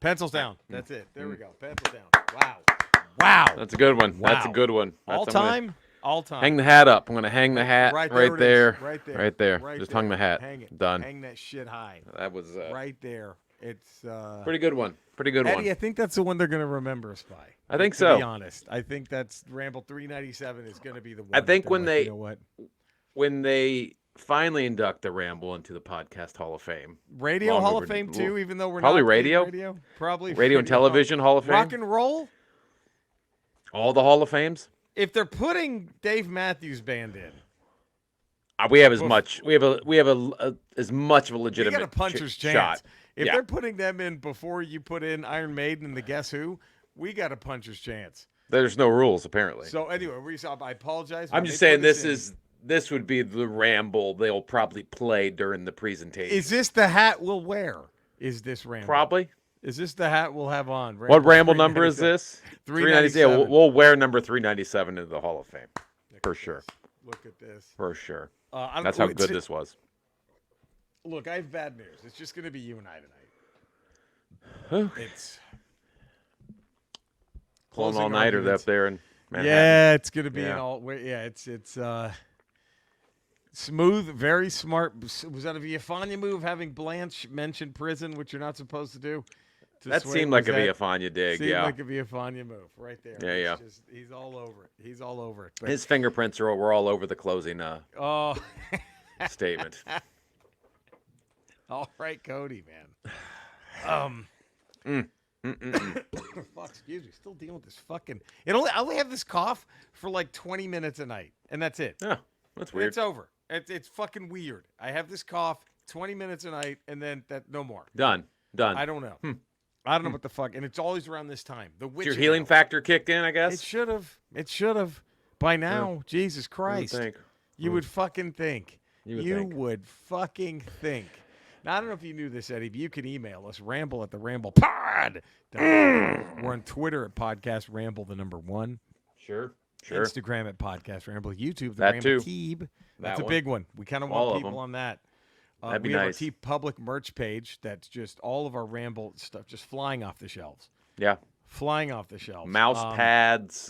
Pencils down. That's it. There we go. Pencils down. Wow. That's a good one. Wow. That's a good one. All time. Hang the hat up. I'm going to hang the hat right there. Right there. Right there. Right Just there. hung the hat. Hang it. Done. Hang that shit high. That was right there. It's pretty good one. Pretty good Eddie, one. I think that's the one they're going to remember us by. I think to so. be honest, I think that's Ramble 397 is going to be the one. I think when you know what? when they finally induct the Ramble into the Podcast Hall of Fame. Radio Hall of Fame too, even though we're probably not radio. Probably radio and television Hall of Fame. Rock and roll. All the Hall of Fames. If they're putting Dave Matthews Band in, we have as much. We have as much of a legitimate. You got a puncher's chance. Shot. If they're putting them in before you put in Iron Maiden and the Guess Who, we got a puncher's chance. There's no rules apparently. So anyway, I apologize. I'm just saying this would be the Ramble they'll probably play during the presentation. Is this the hat we'll wear? Is this Ramble? Probably. Is this the hat we'll have on? What Ramble number is this? 397. Yeah, we'll wear number 397 into the Hall of Fame. For sure. Look at this. For sure. That's That's how good this was. Look, I have bad news. It's just going to be you and I tonight. It's closing all-nighter up there in Manhattan. Yeah, it's going to be an all. Yeah, it's smooth, very smart. Was that a Villafaña move, having Blanche mention prison, which you're not supposed to do? That seemed like a Villafaña dig, Seemed like a Villafaña move right there. Yeah. He's all over it. He's all over it. His fingerprints were all over the closing statement. All right, Cody, man. Fuck, excuse me. Still dealing with this fucking. I only have this cough for like 20 minutes a night, and that's it. Yeah, that's weird. It's over. It's fucking weird. I have this cough 20 minutes a night, and then no more. Done. I don't know. I don't know what the fuck, and it's always around this time. The witch. Your healing factor kicked in, I guess. It should have. It should have. By now, Jesus Christ. You would fucking think. You would fucking think. Now, I don't know if you knew this, Eddie, but you can email us, ramble@theramblepod. We're on Twitter at Podcast Ramble, the number 1. Sure. Instagram at Podcast Ramble. YouTube, the that Ramble too. Teeb. That's a big one. We kind of want people on that. That'd be we have nice. our Teeb public merch page that's just all of our Ramble stuff just flying off the shelves. Yeah. Flying off the shelves. Mouse pads.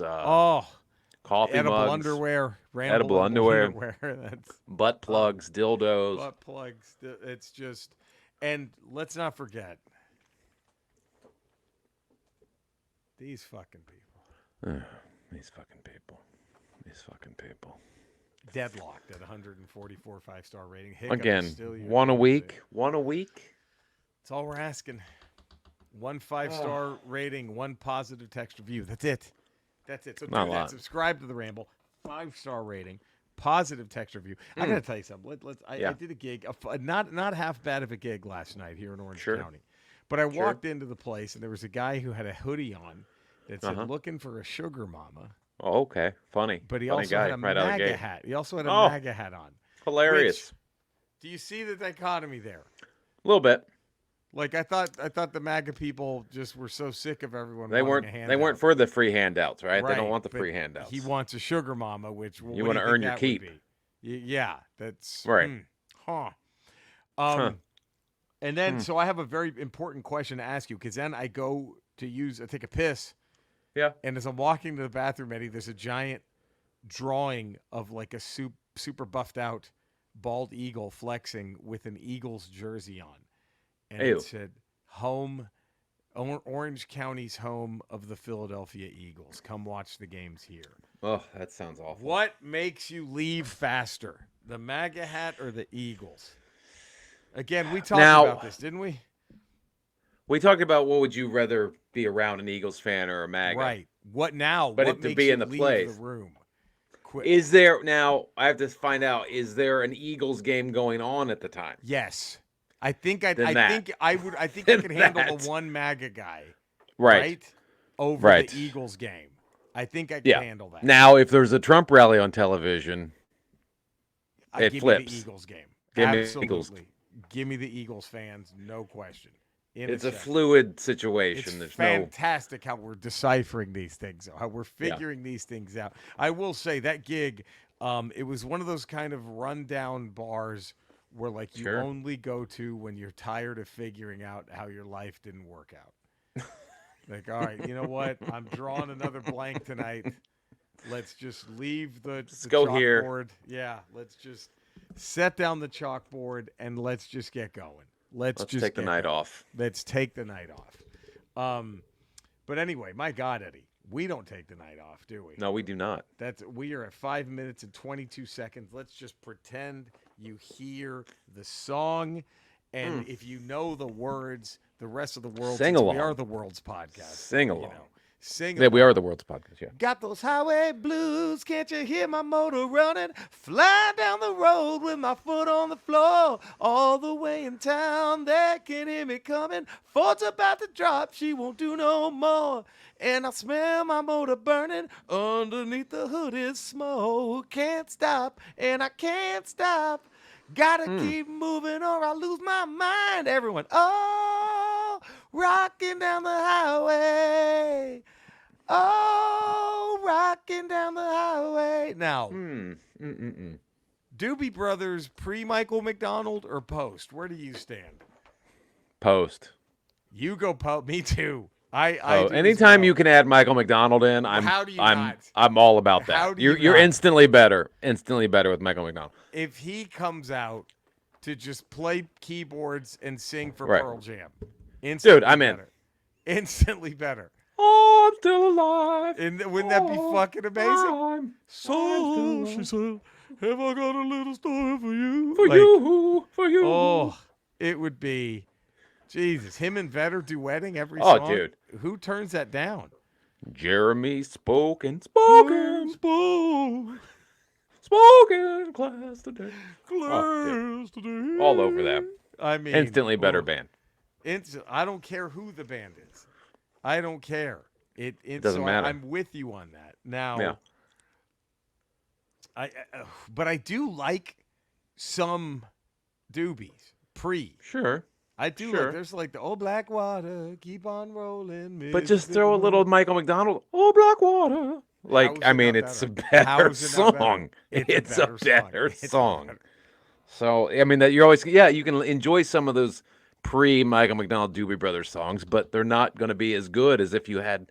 Coffee edible mugs. Underwear. Edible underwear. That's butt plugs, dildos. Butt plugs. It's just, and let's not forget these fucking people. These fucking people. Deadlocked at 144 5-star rating. Hiccup Again, still one a week. One a week. That's all we're asking. 1 5-star rating, 1 positive text review. That's it. So do that. Subscribe to the Ramble. 5-star rating, positive text review. I gotta tell you something. I did a gig, not half bad of a gig last night here in Orange County, but I walked into the place and there was a guy who had a hoodie on that said "Looking for a sugar mama." Oh, okay, funny. But he funny also guy, had a right MAGA hat. He also had a MAGA hat on. Hilarious. Do you see the dichotomy there? A little bit. Like I thought the MAGA people just were so sick of everyone. They weren't for the free handouts, right? They don't want the free handouts. He wants a sugar mama, which you want to earn your keep. Yeah, that's right. And then so I have a very important question to ask you, because then I go to take a piss. Yeah. And as I'm walking to the bathroom, Eddie, there's a giant drawing of like a super buffed out bald eagle flexing with an Eagles jersey on. And it said, Orange County's home of the Philadelphia Eagles. Come watch the games here. Oh, that sounds awful. What makes you leave faster, the MAGA hat or the Eagles? Again, we talked about this, didn't we? We talked about what would you rather be around, an Eagles fan or a MAGA? Right. What now? But what to be in the place. The room? Quick. Is there now? I have to find out. Is there an Eagles game going on at the time? Yes. I think I could handle the one MAGA guy, right? Over the Eagles game. I think I could handle that. Now, if there's a Trump rally on television, it flips. Me the Eagles game. Give Absolutely. Me Eagles. Give me the Eagles fans, no question. It's a fluid situation. It's fantastic how we're deciphering these things, how we're figuring these things out. I will say that gig, it was one of those kind of rundown bars where like you only go to when you're tired of figuring out how your life didn't work out. Like, all right, you know what? I'm drawing another blank tonight. Let's just leave the go here. chalkboard. Yeah, let's just set down the chalkboard and let's just get going. Let's just take the night off. Let's take the night off. But anyway, my God, Eddie, we don't take the night off, do we? No, we do not. We are at 5 minutes and 22 seconds. Let's just pretend you hear the song, and if you know the words, the rest of the world. Sing along. We are the world's podcast. Sing along. Sing along. Yeah, we are the world's podcast. Yeah. Got those highway blues. Can't you hear my motor running? Flying down the road with my foot on the floor. All the way in town, they can hear me coming. Ford's about to drop. She won't do no more. And I smell my motor burning. Underneath the hood is smoke. Can't stop, and I can't stop. Gotta keep moving or I lose my mind. Everyone, oh, rocking down the highway. Oh, rocking down the highway. Now, Doobie Brothers pre-Michael McDonald or post? Where do you stand? Post. You go post. Me too. Anytime you can add Michael McDonald in, I'm all about that. You're instantly better with Michael McDonald. If he comes out to just play keyboards and sing for Pearl Jam, instantly I'm better. Instantly better. Oh, I'm still alive. And wouldn't that be fucking amazing? So she said, "Have I got a little story for you?" For you. Oh, it would be. Jesus, him and Vedder duetting every song. Oh, dude. Who turns that down? Jeremy spoken class today. Today. All over that. I mean, instantly better band. I don't care who the band is. I don't care. It doesn't matter. I'm with you on that. Now, but I do like some doobies pre. Sure. I do. Sure. There's like the "Oh Black Water, keep on rolling." But just throw a little Michael McDonald. "Oh Black Water." Like, I mean, it's a better song. It's a better song. So, I mean, that you're always, you can enjoy some of those pre-Michael McDonald Doobie Brothers songs, but they're not going to be as good as if you had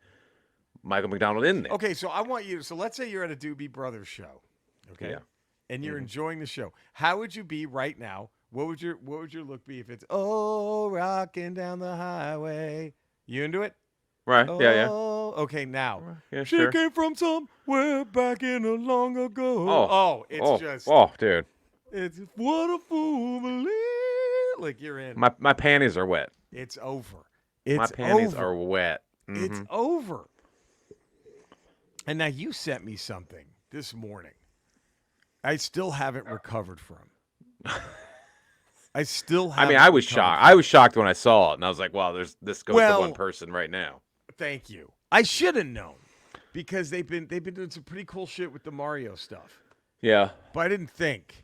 Michael McDonald in there. Okay, so I want you. So let's say you're at a Doobie Brothers show, okay, and you're enjoying the show. How would you be right now? What would your look be if it's "Oh, rocking down the highway"? You into it? Right. Oh, yeah. Okay, now. Yeah, she came from somewhere back in a long ago. Oh, dude. It's what a fool believe. Like you're in. My panties are wet. It's over. My panties are wet. Mm-hmm. It's over. And now you sent me something this morning. I still haven't recovered from. I still haven't. I mean, I was shocked. I was shocked when I saw it, and I was like, "Wow, this goes to one person right now." Thank you. I should have known because they've been doing some pretty cool shit with the Mario stuff. Yeah. But I didn't think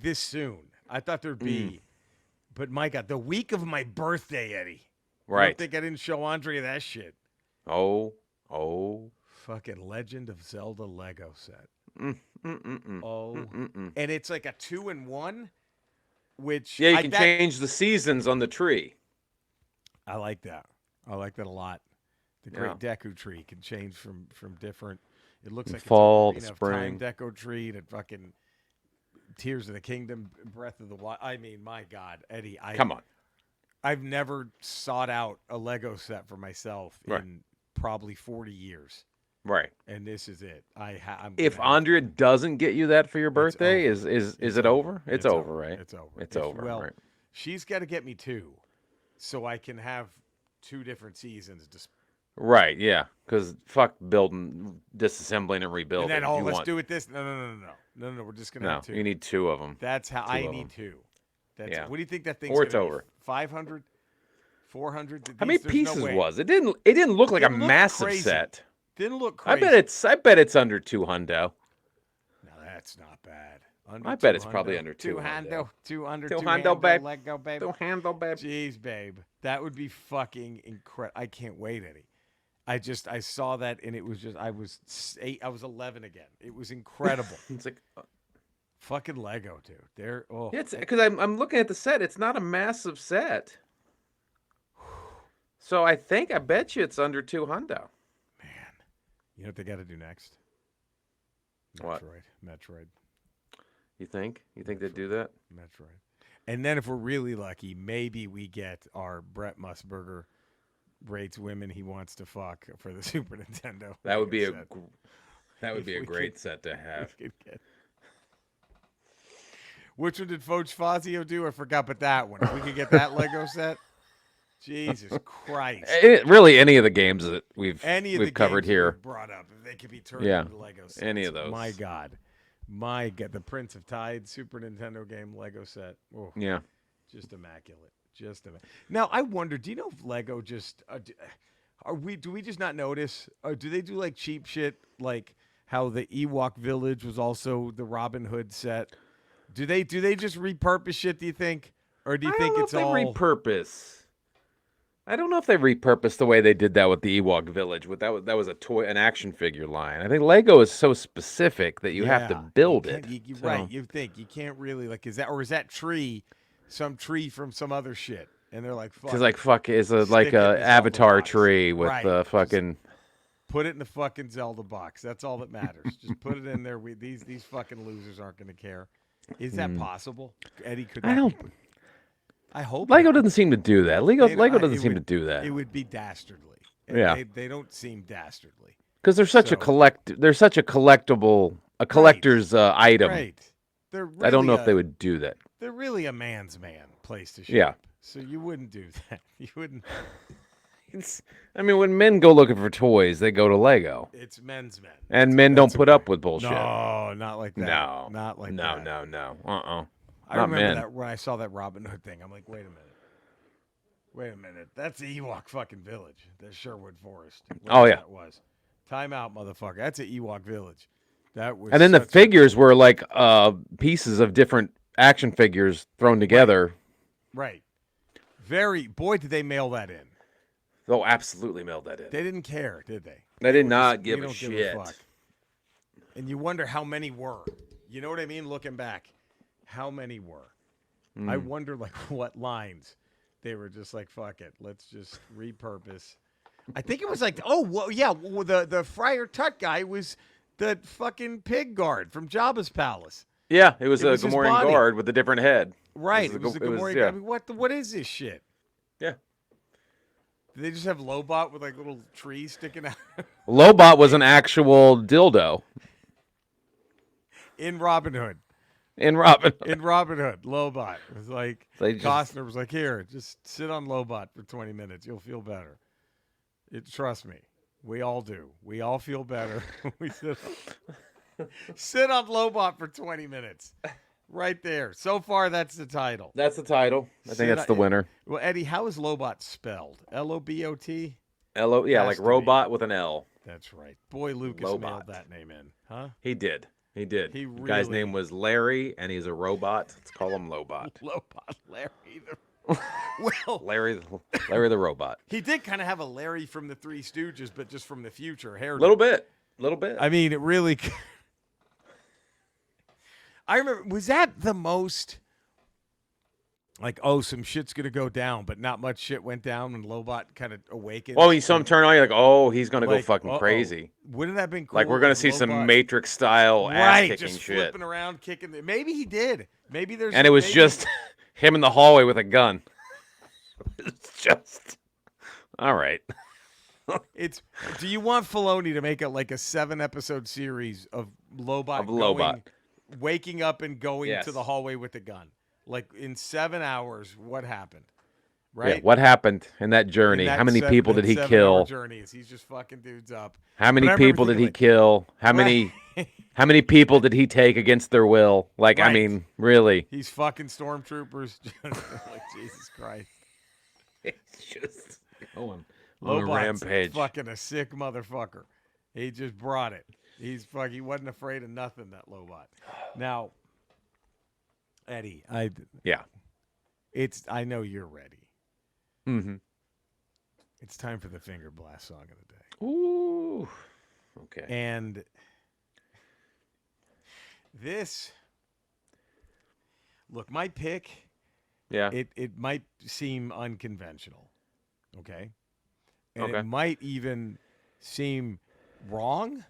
this soon. I thought there'd be. But my God, the week of my birthday, Eddie. Right. I don't think I didn't show Andre that shit. Oh. Fucking Legend of Zelda Lego set. And it's like a 2-in-1, which you can change the seasons on the tree. I like that. I like that a lot. The great Deku tree can change from different. It looks like fall, it's a spring. Time Deco tree to fucking Tears of the Kingdom, Breath of the Wild. I mean, my God, Eddie. Come on. I've never sought out a Lego set for myself in probably 40 years. Right. And this is it. If Andrea doesn't get you that for your birthday, is it over? It's over, right? It's over. It's over. Well, right. She's got to get me 2 so I can have 2 different seasons. Right, yeah. Because fuck building, disassembling, and rebuilding. And then, let's do it this. No. We're just going to have 2. You need 2 of them. That's how I need 2. What do you think that thing's Or it's gonna over. Be? 500? 400? How many pieces was it? It didn't look like a massive set. Didn't look crazy. I bet it's under 2 hundo. No, that's not bad. I bet it's probably under 2 hundo. 2 under 2 hundo, babe. Lego, babe. 2 hundo, babe. Jeez, babe. That would be fucking incredible. I can't wait, Eddie. I saw that and it was just I was 8. I was 11 again. It was incredible. It's like fucking Lego, dude. They're it's because I'm looking at the set. It's not a massive set. So I bet you it's under 200. Man, you know what they got to do next? What? Metroid. You think? You think they'd do that? Metroid. And then if we're really lucky, maybe we get our Brett Musburger rates women he wants to fuck for the Super Nintendo. That would be a great set to have. Which one did Foch Fazio do? I forgot, but that one. If we could get that Lego set, Jesus Christ! Really, any of the games that we've covered here brought up, if they could be turned into Lego sets. Any of those. My God, the Prince of Tide Super Nintendo game Lego set. Oh, yeah, just immaculate. Now I wonder, do you know if Lego just do we just not notice? Or do they do like cheap shit, like how the Ewok Village was also the Robin Hood set? Do they just repurpose shit? Do you think, or do you think it's all repurpose? I don't know if they repurposed the way they did that with the Ewok Village. That was an action figure line. I think Lego is so specific that you have to build it. Right? You think you can't really is that tree, some tree from some other shit, and they're like, fuck. Because fuck is like a Avatar tree with the fucking. Put it in the fucking Zelda box. That's all that matters. Just put it in there. These fucking losers aren't going to care. Is that possible? Eddie could. I hope Lego doesn't seem to do that. Lego doesn't seem to do that. It would be dastardly. They don't seem dastardly because they're such They're such a collectible, collector's item. Right. Really I don't know if they would do that. They're really a man's man place to shop. Yeah. So you wouldn't do that. You wouldn't. When men go looking for toys, they go to Lego. It's men's men. And men don't put up with bullshit. No, not like that. No. Not like that. No. I Not remember men. that when I saw that Robin Hood thing. I'm like, wait a minute. That's the Ewok fucking village. That's Sherwood Forest. That was. Time out, motherfucker. That's an Ewok village. That was. And then the figures were like pieces of different action figures thrown together. Right. Boy, did they mail that in. Oh, absolutely mailed that in. They didn't care, did they? They did not give a shit. Give a fuck. And you wonder how many were. You know what I mean? Looking back, how many were? I wonder, what lines they were just like, fuck it, let's just repurpose. I think it was the Friar Tut guy was the fucking pig guard from Jabba's palace. Yeah, it was a Gamorrean guard with a different head. Right, it was the Gamorrean guard. I mean, what is this shit? Yeah. Did they just have Lobot with little trees sticking out? Lobot was an actual dildo. In Robin Hood, Lobot was like Costner was like, here, just sit on Lobot for 20 minutes. You'll feel better. Trust me, we all do. We all feel better. We sit on Lobot for 20 minutes. Right there. So far, that's the title. That's the title. I think that's the winner. Well, Eddie, how is Lobot spelled? L-O-B-O-T? Like robot with an L. That's right. Boy, Lucas mailed that name in, huh? He did. The guy's name was Larry, and he's a robot. Let's call him Lobot. Larry. Larry the robot. He did kind of have a Larry from the Three Stooges, but just from the future. A little bit. I mean, it really... I remember, was that the most, some shit's going to go down, but not much shit went down when Lobot kind of awakened? Oh, you saw him turn on, you're like, he's going to go fucking crazy. Wouldn't that have been cool? Like, we're going to see some Matrix-style ass-kicking just shit. Flipping around, kicking. Maybe he did. Maybe there's... And it was just him in the hallway with a gun. It's just... All right. Do you want Filoni to make a 7-episode series of Lobot waking up and going to the hallway with a gun? Like in 7 hours, what happened? Right? Yeah, what happened in that journey? How many people did he kill? Journey is he's just fucking dudes up. How many people did he kill? How many people did he take against their will? Like, I mean, really. He's fucking stormtroopers. Like, Jesus Christ. It's just going on a rampage. Fucking a sick motherfucker. He just brought it. He wasn't afraid of nothing, that Lobot. Now, Eddie, I know you're ready. Mm-hmm. It's time for the Fingerblast Song of the day. Ooh. Okay. And this, look, my pick, it might seem unconventional, okay? and it might even seem wrong.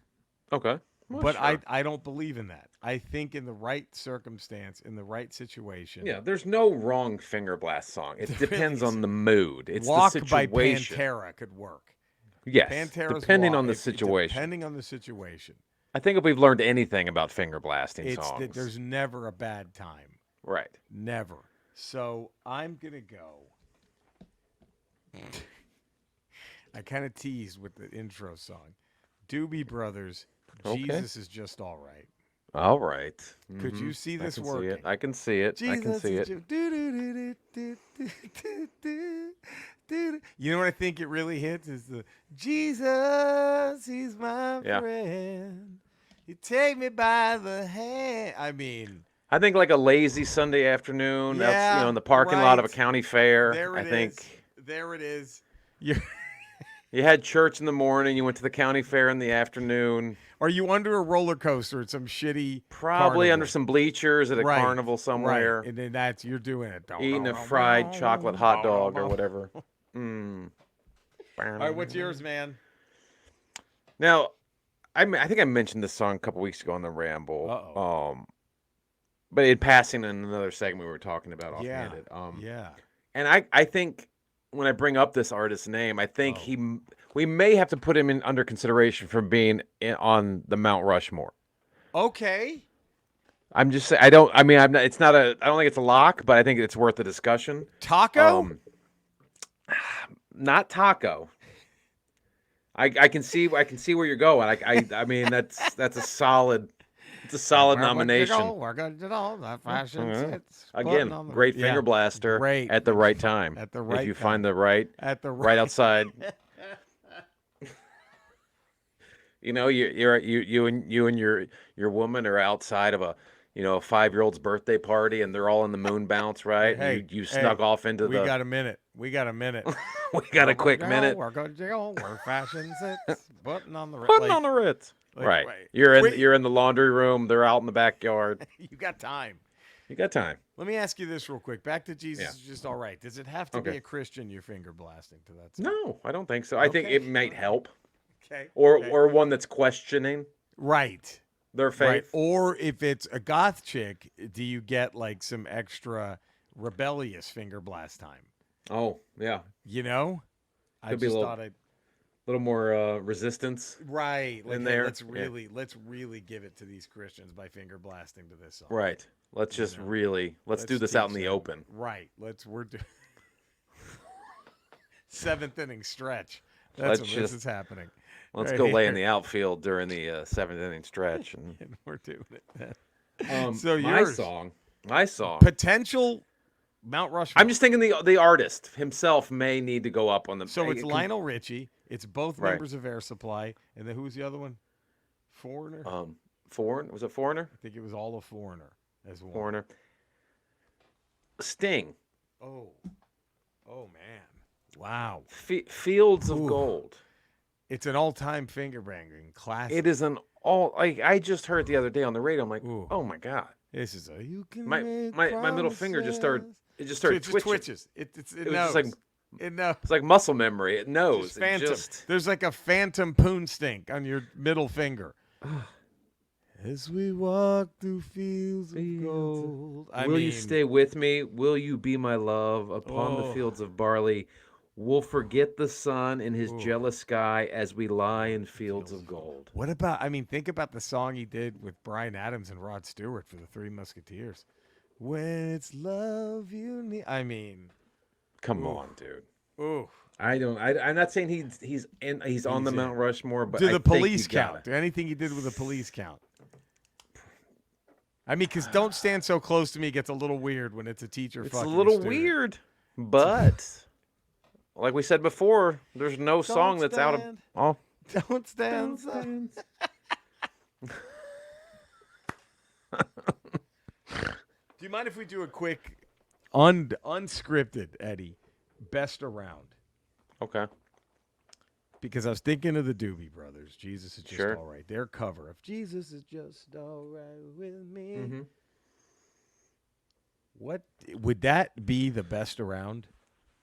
Okay. Well, but sure. I don't believe in that. I think in the right circumstance, in the right situation. Yeah, there's no wrong Fingerblast song. It depends really on the mood. It's Walk the situation. by Pantera could work. Yes, Pantera's depending Walk, on the situation. Depending on the situation. I think if we've learned anything about fingerblasting songs, that there's never a bad time. Right. Never. So I'm gonna go. I kind of teased with the intro song. Doobie Brothers. Okay. Jesus is just all right. All right. Could you see this working? I can see it. Jesus I can see it. You know what I think it really hits is the Jesus, he's my friend. You take me by the hand. I mean, I think like a lazy Sunday afternoon, yeah, in the parking lot of a county fair. There it is. There it is. You had church in the morning. You went to the county fair in the afternoon. Are you under a roller coaster at some shitty? Probably carnival? under some bleachers at a carnival somewhere. Right. And then you're doing it. Eating a fried chocolate hot dog or whatever. All right, what's yours, man? Now, I think I mentioned this song a couple weeks ago on the Ramble. Uh-oh. But in passing in another segment we were talking about offhanded. Yeah. And I think when I bring up this artist's name, I think we may have to put him in under consideration for being on the Mount Rushmore. Okay. I'm just saying. I don't think it's a lock, but I think it's worth a discussion. Taco? Not Taco. I can see where you're going. I mean that's a solid. It's a solid nomination. We're going to go. That fashion Again, great finger blaster at the right time. At the right if you time. find the right right outside. You and your woman are outside of a 5-year-old's birthday party, and they're all in the moon bounce, right? Hey, you snuck off into We got a minute. We got a quick minute. We're going to go. We're fashion sits. Button on the Ritz. Button on the Ritz. Right. You're in the laundry room. They're out in the backyard. You got time. Let me ask you this real quick. Back to Jesus is just all right. Does it have to be a Christian you're finger blasting to that song? No, I don't think so. I think it might help. Okay. Or one that's questioning. Right. Their faith. Right. Or if it's a goth chick, do you get like some extra rebellious finger blast time? Oh, yeah. I just thought I'd little more resistance, right? In there, let's really give it to these Christians by finger blasting to this song, right? Let's just let's do this out in the open, right? We're doing 7th inning stretch. That's this is happening. Let's go lay in the outfield during the 7th inning stretch, and we're doing it. So my song, potential Mount Rushmore. I'm just thinking the artist himself may need to go up on the. So it's Lionel Richie. It's both members of Air Supply, and then who's the other one? Foreigner. Foreigner, was it Foreigner? I think it was all a Foreigner as well. Foreigner. Sting. Oh man! Wow. Fields of Gold. It's an all-time finger banging classic. It is an I just heard the other day on the radio. I'm like, oh my god. This is you can my middle finger just started. It just started twitching. Twitches. It was just like. It knows. It's like muscle memory. It knows. Phantom. There's like a phantom poon stink on your middle finger. As we walk through fields of gold. Will you stay with me? Will you be my love upon the fields of barley? We'll forget the sun in his jealous sky as we lie in fields of gold. What about, think about the song he did with Bryan Adams and Rod Stewart for the Three Musketeers. When it's love you need. Come on, dude. Ooh. I'm not saying he's on the Mount Rushmore, but do the police count? Do anything he did with the police count? Because Don't Stand So Close to Me gets a little weird when it's a teacher. It's a little weird, but like we said before, there's no song that's out of. Oh, don't stand. Do you mind if we do a quick, unscripted, Eddie, best around? Okay. Because I was thinking of the Doobie Brothers. Jesus is just all right. Their cover of Jesus is just all right with me. Mm-hmm. What would that be the best around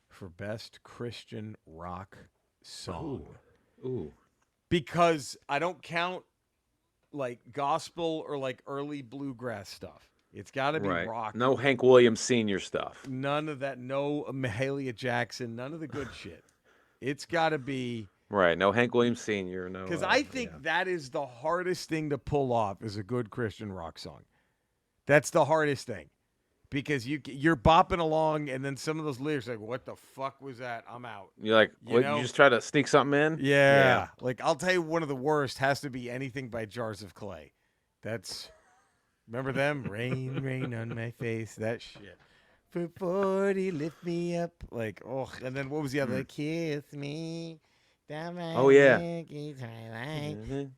for best Christian rock song. Ooh. Because I don't count like gospel or like early bluegrass stuff. It's got to be rock. No Hank Williams Sr. stuff. None of that. No Mahalia Jackson. None of the good shit. It's got to be right. No Hank Williams Sr. No. Because I think that is the hardest thing to pull off is a good Christian rock song. That's the hardest thing. Because you're bopping along, and then some of those lyrics are like, what the fuck was that? I'm out. You're like, you just try to sneak something in? Yeah. Like, I'll tell you, one of the worst has to be Anything by Jars of Clay. Remember them? Rain, rain on my face. That shit. For 40, lift me up. Like, oh. And then what was the other? Kiss me. Oh, yeah. Kiss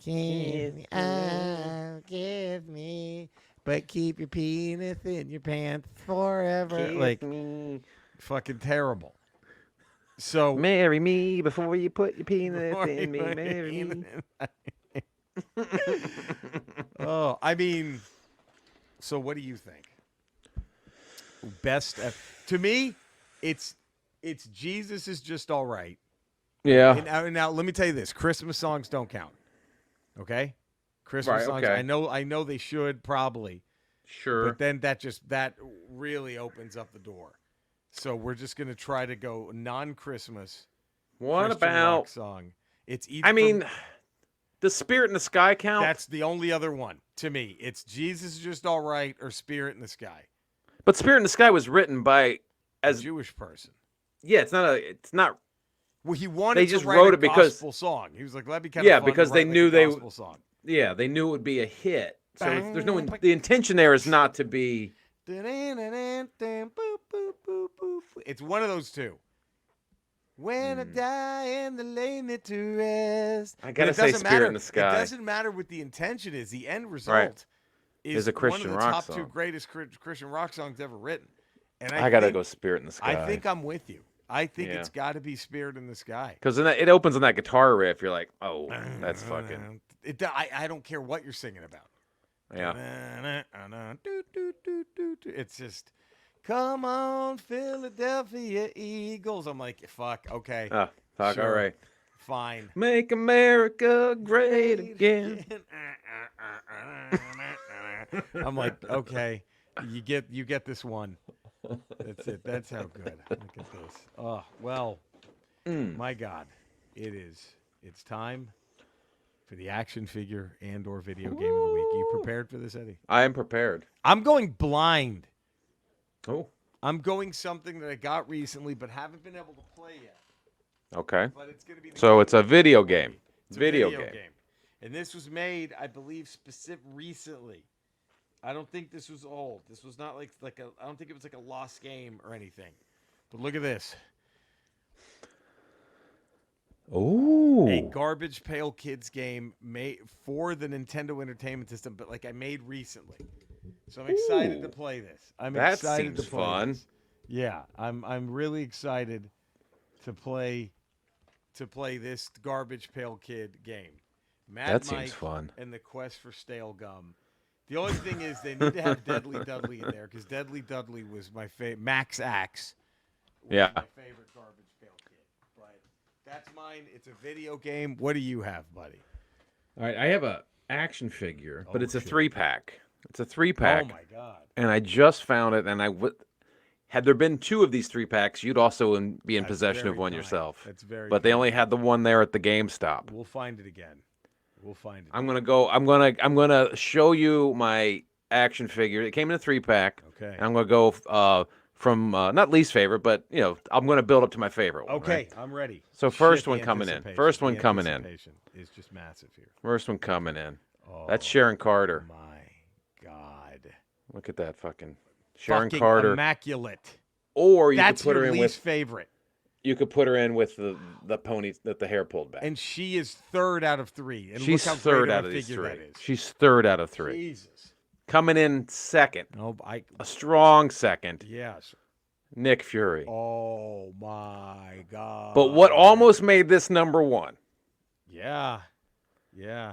me. Oh, kiss me. But keep your penis in your pants forever. Kiss me. Fucking terrible. So marry me before you put your penis in me. Marry me. Oh, I mean, so what do you think? Best to me, it's Jesus is just all right. Yeah. And now let me tell you this: Christmas songs don't count. Okay. Christmas songs. Okay. I know they should probably. Sure. But then that really opens up the door. So we're just gonna try to go non-Christmas. What Christian about rock song? It's either. I mean, does Spirit in the Sky count? That's the only other one to me. It's Jesus is just all right or Spirit in the Sky. But Spirit in the Sky was written by a Jewish person. Yeah, it's not. Well, he wanted they to just write wrote a it because gospel song. He was like, "That'd be kind of fun because to they write knew like a gospel song." Yeah, they knew it would be a hit. So there's no the intention there is not to be. It's one of those two. When I die and they lay me to rest. I gotta say, Spirit in the Sky. It doesn't matter what the intention is. The end result is a Christian one of the rock top song. two greatest Christian rock songs ever written. And I gotta go Spirit in the Sky. I think I'm with you. I think it's got to be Spirit in the Sky. Because it opens on that guitar riff. You're like, oh, that's fucking. I don't care what you're singing about. Yeah. It's just, come on, Philadelphia Eagles. I'm like, fuck, okay. Fuck, sure, all right. Fine. Make America great again. I'm like, okay, you get this one. That's it. That's how good. Look at this. Oh, well, my God. It's time for the action figure and or video game of the week. Are you prepared for this, Eddie? I am prepared. I'm going blind. Oh. I'm going something that I got recently but haven't been able to play yet. Okay. But it's going to be it's a video game. It's a video game. And this was made, I believe, recently. I don't think this was old. This was not like I don't think it was like a lost game or anything. But look at this. Ooh. A Garbage Pail Kids game made for the Nintendo Entertainment System, but like I made recently. So I'm excited to play this. That seems fun. This. Yeah, I'm really excited to play this Garbage Pail Kid game. That seems fun. And the Quest for Stale Gum. The only thing is they need to have Deadly Dudley in there because Deadly Dudley was my favorite. Max Axe was my favorite Garbage Pail Kid. But that's mine. It's a video game. What do you have, buddy? All right, I have a action figure, but it's a 3-pack. It's a 3-pack. Oh, my God. And I just found it, and had there been 2 of these 3-packs, you'd also be in possession of one yourself. That's very But they only had the one there at the GameStop. We'll find it again. I'm gonna show you my action figure. It came in a 3-pack. Okay. And I'm gonna go from not least favorite, but I'm gonna build up to my favorite one. Okay, right? I'm ready. So first one coming in. First one coming in. Is just massive here. First one coming in. Oh, that's Sharon Carter. My God. Look at that fucking Sharon Carter. Immaculate. Or you that's could put her in with favorite. You could put her in with the pony that the hair pulled back. And she is third out of 3. And she's look how third great out of of a these figure 3. that is. She's third out of 3. Jesus. Coming in second. No, a strong second. Yes. Nick Fury. Oh my God. But what almost made this number 1? Yeah. Yeah.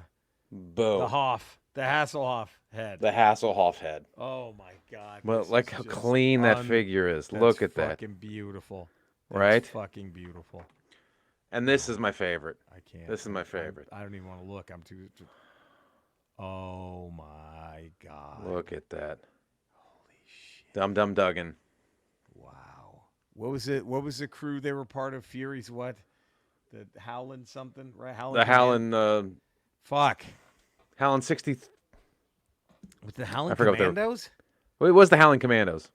Boom. The Hasselhoff head. The Hasselhoff head. Oh my God. Well, like how clean that figure is. Look at that. Fucking beautiful. Right? Fucking beautiful. And this is my favorite. I can't. This is my favorite. I don't even want to look. I'm too. Oh my God! Look at that. Holy shit! Dum Dum Dugan. Wow. What was it? What was the crew they were part of? Fury's what? The Howlin' something, right? The Howlin'. Fuck. Howlin' 60. With the Howlin' Commandos? It was the Howlin' Commandos.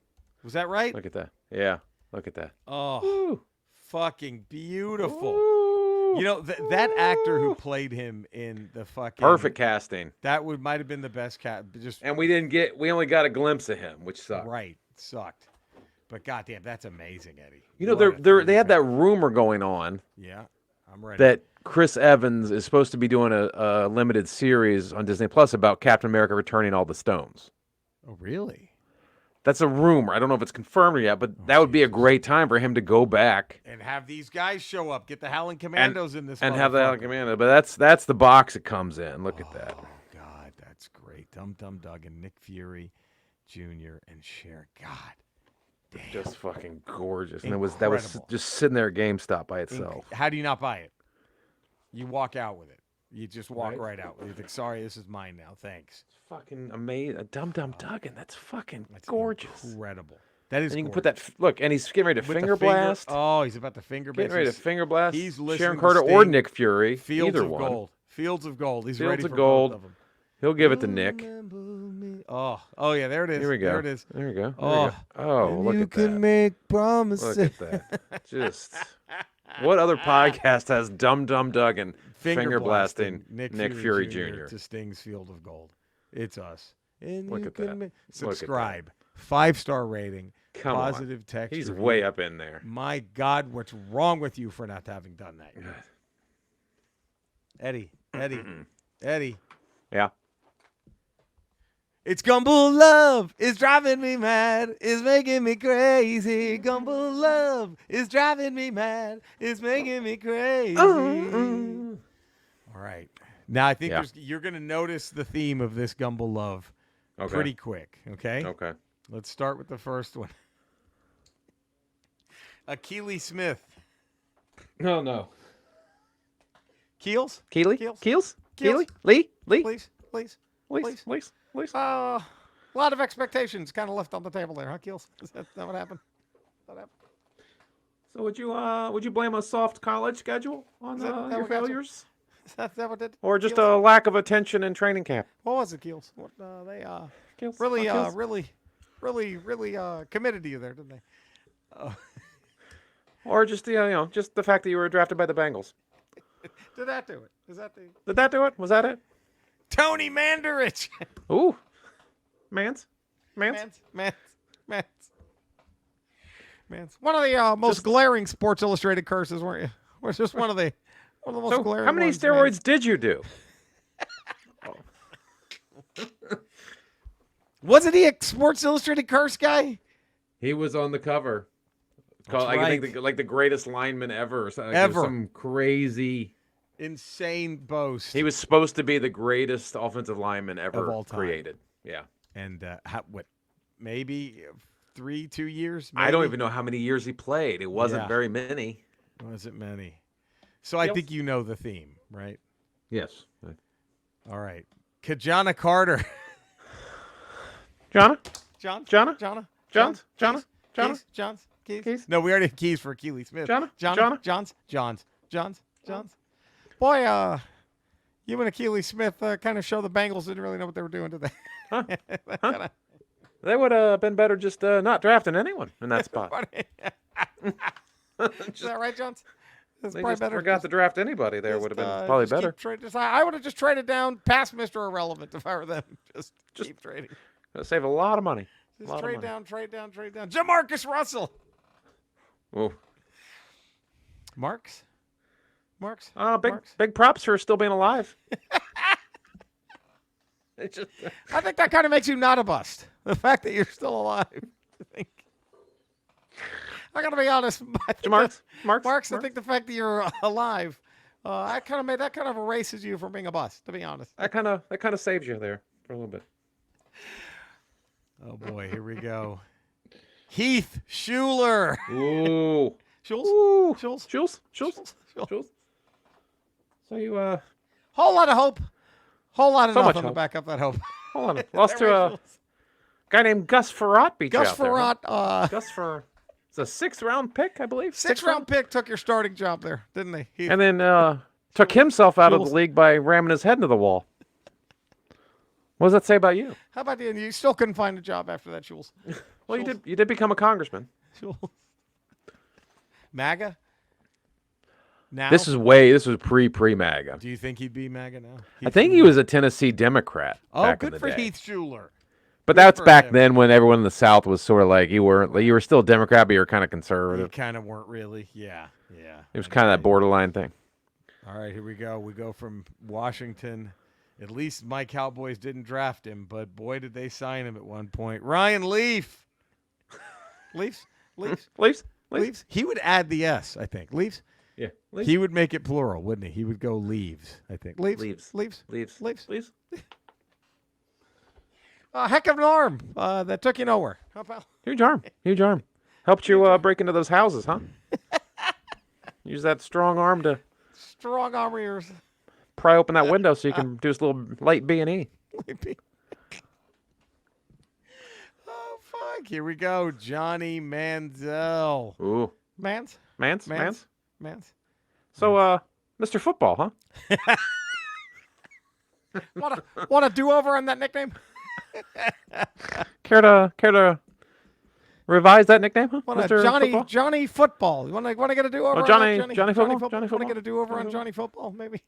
Was that right? Look at that. Yeah. Look at that. Oh, Woo. Fucking beautiful. Woo. You know, that actor who played him in the fucking... Perfect casting. That might have been the best And we only got a glimpse of him, which sucked. Right. Sucked. But goddamn, that's amazing, Eddie. You know, they had that rumor going on. Yeah, I'm ready. That Chris Evans is supposed to be doing a limited series on Disney Plus about Captain America returning all the stones. Oh, really? That's a rumor. I don't know if it's confirmed yet, but that would be a great time for him to go back and have these guys show up. Get the Howling Commandos in this. And have the Howling Commando. But that's the box it comes in. Look at that. Oh God, that's great. Dum Dum Dugan, Nick Fury, Jr. and Cher. God. Damn. Just fucking gorgeous. And that was just sitting there at GameStop by itself. How do you not buy it? You walk out with it. You just walk right out. You think, sorry, this is mine now. Thanks. It's fucking amazing. A Dum Dum Dugan. That's fucking gorgeous. Incredible. That is. And you can put that. Look, and he's getting ready to Fingerblast. Oh, he's about to Fingerblast. Getting ready to Fingerblast. He's listening. Sharon Carter or Nick Fury. Fields either of one. Gold. Fields of Gold. He's Fields ready of for Gold. both of them. He'll give it to Nick. Oh yeah, there it is. Here we go. There it is. There we go. Oh, look at that. You can make promises. Look at that. Just what other podcast has Dum Dum Dugan fingerblasting Nick Fury Jr. to Sting's Field of Gold? It's us. And look at that. Subscribe. 5-star rating. Come positive on. text. He's review. way up in there. My God, what's wrong with you for not having done that? Eddie. Yeah. It's Gumbel love is driving me mad, is making me crazy. Gumbel love is driving me mad, is making me crazy. All right. Now I think you're going to notice the theme of this Gumbel love pretty quick, okay? Okay. Let's start with the first one. Keely Smith. No. Keels? Keely? Keels? Keely? Lee? Please. A lot of expectations kind of left on the table there, huh, Keels? Is that what happened? So would you blame a soft college schedule on your failures? Is that what did? Or just a lack of attention in training camp? What was it, Keels? Keels? Really committed to you there, didn't they? Or just just the fact that you were drafted by the Bengals. Did that do it? Did that do it? Was that it? Tony Mandarich. Ooh. Mans. One of the most glaring Sports Illustrated curses, weren't you? Was just one of the most glaring. How many steroids did you do? Wasn't he a Sports Illustrated curse guy? He was on the cover. It's called, I think like the greatest lineman ever. Or something. Like some crazy, insane boast. He was supposed to be the greatest offensive lineman ever created. Yeah. And maybe 2 years? Maybe? I don't even know how many years he played. It wasn't very many. Wasn't many. So I think you know the theme, right? Yes. All right. Kajana Carter. Keys. No, we already had Keys for Keely Smith. Johns. Boy, you and Keely Smith kind of show the Bengals didn't really know what they were doing today. They would have been better just not drafting anyone in that spot. Is that right, Johns? They just forgot to draft anybody there. Would have been probably better. I would have just traded down past Mr. Irrelevant if I were them. Just keep trading. Save a lot of money. Just trade down. Jamarcus Russell. Ooh. Marks? Big props for still being alive. I think that kind of makes you not a bust. The fact that you're still alive. I got to be honest. Marks, I think the fact that you're alive, that kind of erases you from being a bust. To be honest, that kind of saves you there for a little bit. Oh boy, here we go. Heath Schuler. Ooh. Schultz. Jules. So you whole lot of hope. Whole lot of so nothing much to back up that hope. Hold on. Lost to a guy named Gus Farrat beat Gus you out there, huh? Farrat. Gus Farrat. It's a 6th-round pick, I believe. Sixth-round pick took your starting job there, didn't he? And then took himself out of the league by ramming his head into the wall. What does that say about you? How about you? You still couldn't find a job after that, Jules. Well, you did become a congressman. Jules. MAGA? Now? This was pre-MAGA. Do you think he'd be MAGA now? I think he was a Tennessee Democrat. Oh, back good in the for day. Heath Schuler. But that's back then when everyone in the South was sort of like you were still a Democrat, but you were kind of conservative. You kind of weren't really. Yeah. It was kind of that borderline thing. All right, here we go. We go from Washington. At least my Cowboys didn't draft him, but boy, did they sign him at one point. Ryan Leaf. Leafs. He would add the S, I think. Leafs. Yeah. Leafs. He would make it plural, wouldn't he? He would go leaves, I think. Leaves. Heck of an arm that took you nowhere. How about? Huge arm. Helped you break into those houses, huh? Use that strong arm to ears. Pry open that window so you can do this little light B&E. Oh, fuck. Here we go. Johnny Manziel. Ooh. Mans? So, Mr. Football, huh? Want a do-over on that nickname? Care to revise that nickname, huh? Mr. Johnny Football. You want to get a do-over on Johnny Football? Want to get a do-over on Johnny Football, maybe?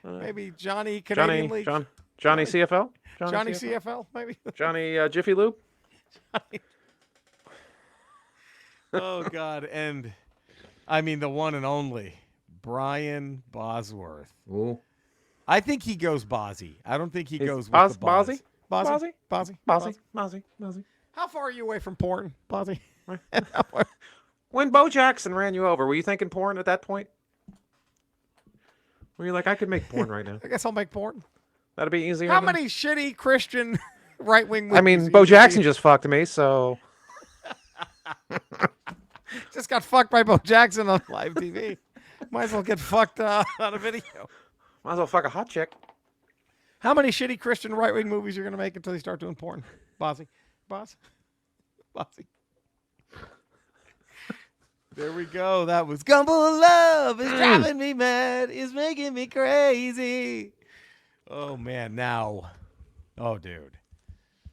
Maybe Johnny Canadian League. Johnny CFL? Johnny CFL, maybe? Johnny Jiffy Lube? Oh, God. And, I mean, the one and only, Brian Bosworth. Ooh. I think he goes Bozzy. I don't think he goes with the Boz. Bozzy. How far are you away from porn, Bozzy? When Bo Jackson ran you over, were you thinking porn at that point? Were you like, I could make porn right now? I guess I'll make porn. That'd be easier. How many shitty Christian right-wing movies? I mean, Bo Jackson just fucked me, so... Just got fucked by Bo Jackson on live TV. Might as well get fucked on a video. Might as well fuck a hot chick. How many shitty Christian right-wing movies you're going to make until you start doing porn? Bossy. There we go. That was Gumbel Love is driving me mad. Is making me crazy. Oh, man. Now. Oh, dude.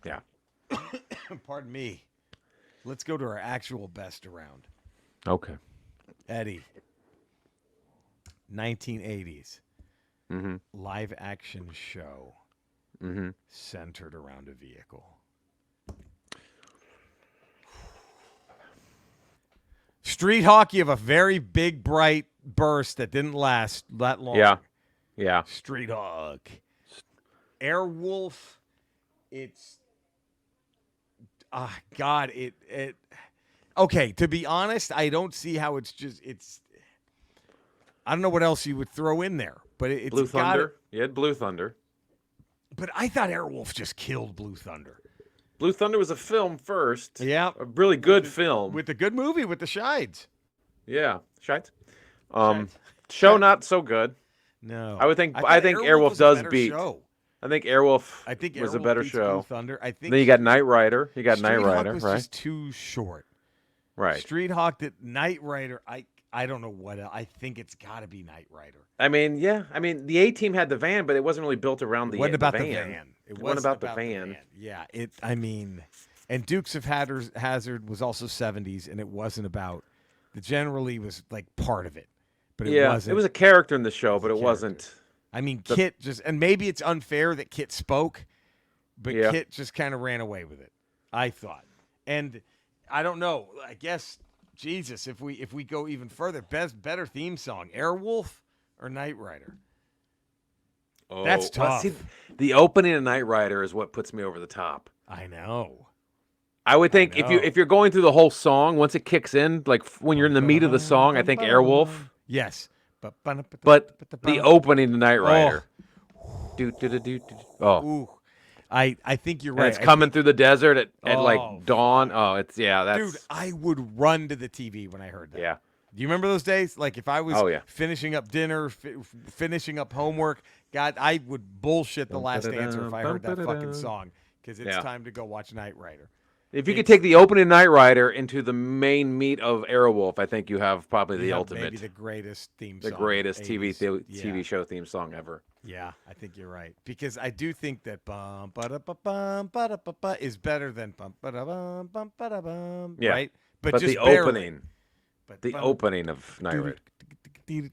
Yeah. Pardon me. Let's go to our actual best around. Okay. Eddie. 1980s. Mm-hmm. Live action show. Mm-hmm. Centered around a vehicle. Street hockey of a very big, bright burst that didn't last that long. Yeah. Street hawk. Airwolf. It's. God, it. Okay, to be honest, I don't see how it's. I don't know what else you would throw in there, but it's Blue Thunder. You had Blue Thunder. But I thought Airwolf just killed Blue Thunder. Blue Thunder was a film first. Yeah. A really good film. With a good movie with the Shides. Yeah. Shides. Show not so good. No. I think Airwolf does beat. Show. I think Airwolf was a better beats show. Blue Thunder. I think then you got Knight Rider. Street Hawk was just too short. Right. Street Hawk did Knight Rider. I don't know what I think it's got to be Knight Rider. I mean, yeah. I mean, the A-Team had the van, but it wasn't really built around the van. It wasn't about the van. Yeah. And Dukes of Hazzard was also 70s, and it wasn't about. The generally was like part of it, but it wasn't. It was a character in the show, but it wasn't. I mean, Kit and maybe it's unfair that Kit spoke, but Kit just kind of ran away with it. I thought, and I don't know. I guess Jesus, if we go even further, better theme song, Airwolf or Knight Rider. Oh, that's tough. See, the opening of Knight Rider is what puts me over the top. I know. I would think if you're going through the whole song, once it kicks in, like when you're in the meat of the song, I think Airwolf. Yes. But the opening to Knight Rider. Ooh. I think you're right. And it's coming through the desert at like dawn. Oh, that's Dude, I would run to the TV when I heard that. Yeah. Do you remember those days? Like if I was Oh, yeah. finishing up dinner, finishing up homework, God, I would bullshit The Last Answer if I heard that fucking song because it's time to go watch Knight Rider. If you could take the opening Knight Rider into the main meat of Airwolf, I think you have probably the ultimate. Maybe the greatest theme song. The greatest TV show theme song ever. Yeah, I think you're right. Because I do think that bum ba da ba bum ba da ba ba is better than bum ba da bum ba da bum. Yeah. Right? But just the barely. opening. The opening of Knight Rider.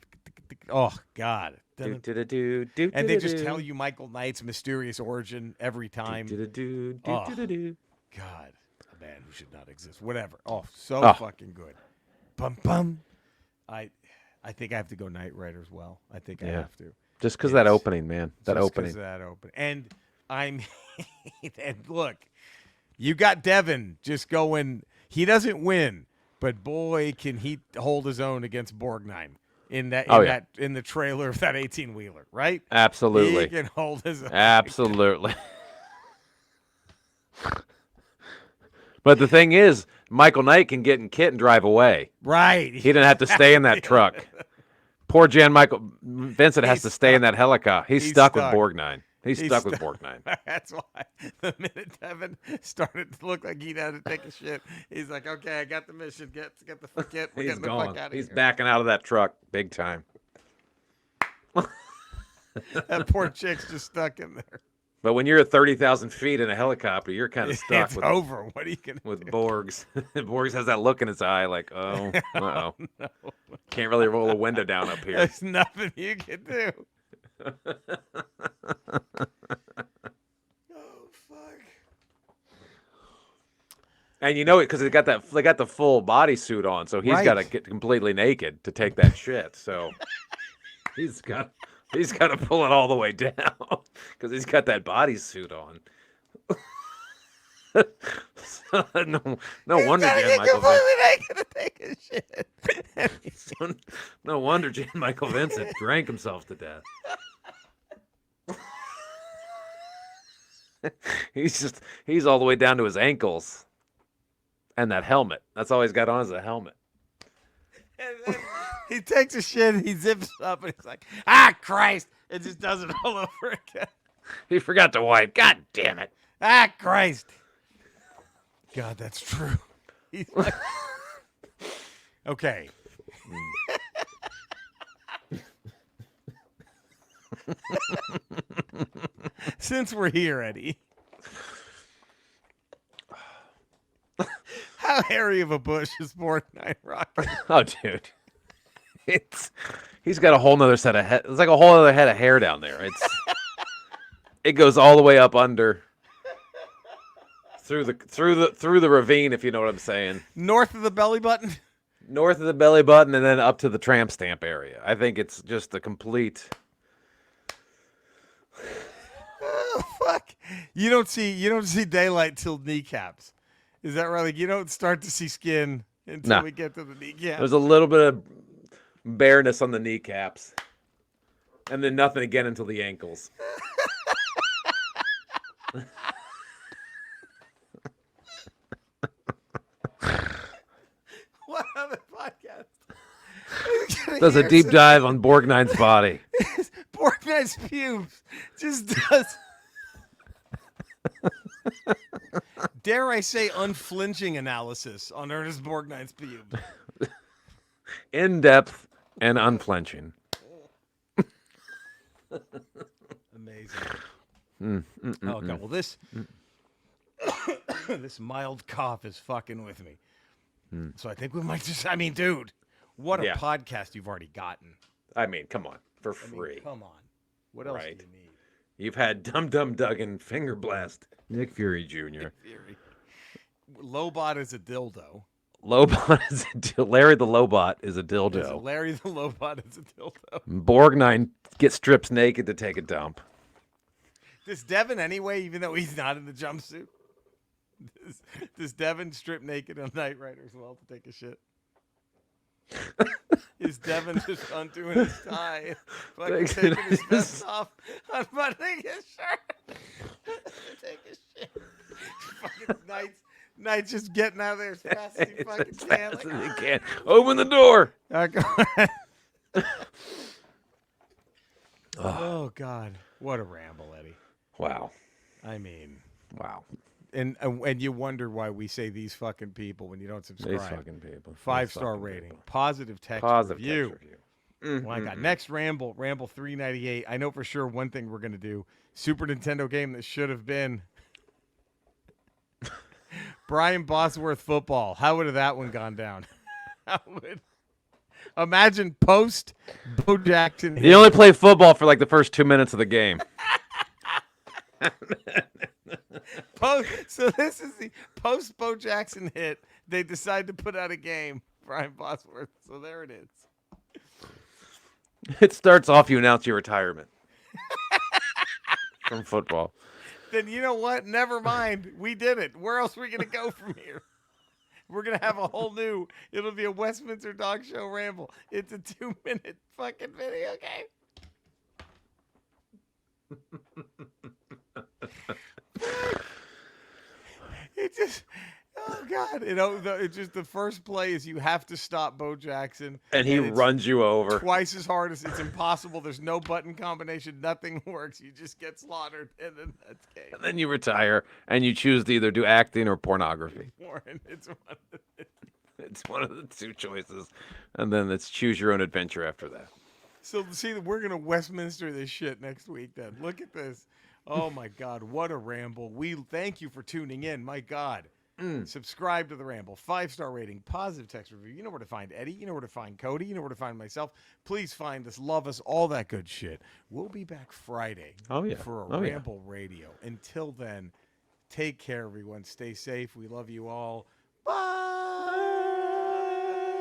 Oh, God. And they just tell you you Michael Knight's mysterious origin every time. God. A man who should not exist. Whatever. Oh, fucking good. Bum bum. I think I have to go Knight Rider as well. I think I have to. Just because that opening, man. That opening. And and look, you got Devin just going. He doesn't win, but boy, can he hold his own against Borgnine in the trailer of that 18-wheeler, right? Absolutely. He can hold his own. Absolutely. But the thing is, Michael Knight can get in kit and drive away. Right. He didn't have to stay in that truck. Poor Jan Michael Vincent has to stay in that helicopter. He's stuck with Borgnine. He's stuck with Borgnine. That's why the minute Devin started to look like he'd had to take a shit, he's like, "Okay, I got the mission. Get the fuck out. We're getting the fuck out of here." He's backing out of that truck big time. That poor chick's just stuck in there. But when you're at 30,000 feet in a helicopter, you're kind of stuck. It's over. What are you gonna with do? Borgs? Borgs has that look in his eye, like, oh, no. Can't really roll a window down up here. There's nothing you can do. Oh fuck! And you know it because they got the full bodysuit on, so he's got to get completely naked to take that shit. So he's got to pull it all the way down because he's got that bodysuit on. So, no wonder Jan Michael Vincent. No wonder Jan Michael Vincent drank himself to death. He's all the way down to his ankles. And that helmet. That's all he's got on is a helmet. And then he takes a shit and he zips up and he's like, "Ah, Christ." It just does it all over again. He forgot to wipe. God damn it. Ah, Christ. God, that's true. He's like, okay. Since we're here, Eddie. How hairy of a bush is Borgnine Rocket? Oh, dude. He's got a whole nother set of head. It's like a whole other head of hair down there. It goes all the way up under through the ravine, if you know what I'm saying. North of the belly button? North of the belly button and then up to the tramp stamp area. I think it's just a complete. Oh fuck. You don't see daylight till kneecaps. Is that right? Like you don't start to see skin until we get to the kneecaps. There's a little bit of bareness on the kneecaps. And then nothing again until the ankles. What other podcast? Does a deep dive on Borgnine's body. Borgnine's pubes just does. Dare I say unflinching analysis on Ernest Borgnine's pubes. In depth and unflinching. Amazing. Okay, well this this mild cough is fucking with me. So I think we might just. I mean, dude, what a podcast you've already gotten. I mean, come on, for free. Come on, what else do you need? You've had Dum Dum Duggan, Fingerblast, Nick Fury Jr. Nick Fury. Lobot is a dildo. Lobot is Larry the Lobot is a dildo. Larry the Lobot is a dildo. Borgnine gets stripped naked to take a dump. Does Devin anyway, even though he's not in the jumpsuit? Does Devin strip naked on Knight Rider as well to take a shit? Is Devin just undoing his tie, fucking taking his vest off, unbuttoning his shirt to take a shit? Fucking Knight's just getting out of there as fast as he fucking can. Like, as he can. Open the door. Oh, God. What a ramble, Eddie. Wow. I mean. Wow. And you wonder why we say these fucking people when you don't subscribe. These fucking people. 5-star rating. People. Positive text review. My God. Next Ramble 398. I know for sure one thing we're going to do. Super Nintendo game that should have been Brian Bosworth football. How would have that one gone down? Imagine post Bo Jackson. He only played football for like the first 2 minutes of the game. So this is the post Bo Jackson hit. They decide to put out a game, Brian Bosworth. So there it is. It starts off, you announce your retirement from football. Then you know what? Never mind. We did it. Where else are we going to go from here? We're going to have a whole new, it'll be a Westminster Dog Show Ramble. It's a 2-minute fucking video game. It just, oh God. It's just the first play is you have to stop Bo Jackson. And he runs you over. Twice as hard as it's impossible. There's no button combination. Nothing works. You just get slaughtered. And then that's game. And then you retire and you choose to either do acting or pornography. Warren, it's one of the two choices. And then it's choose your own adventure after that. So see, we're going to Westminster this shit next week then. Look at this. Oh my God, what a ramble. We thank you for tuning in. My God. Subscribe to the Ramble. 5-star rating, positive text review. You know where to find Eddie. You know where to find Cody. You know where to find myself. Please find us, love us, all that good shit. We'll be back Friday for a Ramble Radio. Until then, take care, everyone. Stay safe. We love you all. Bye.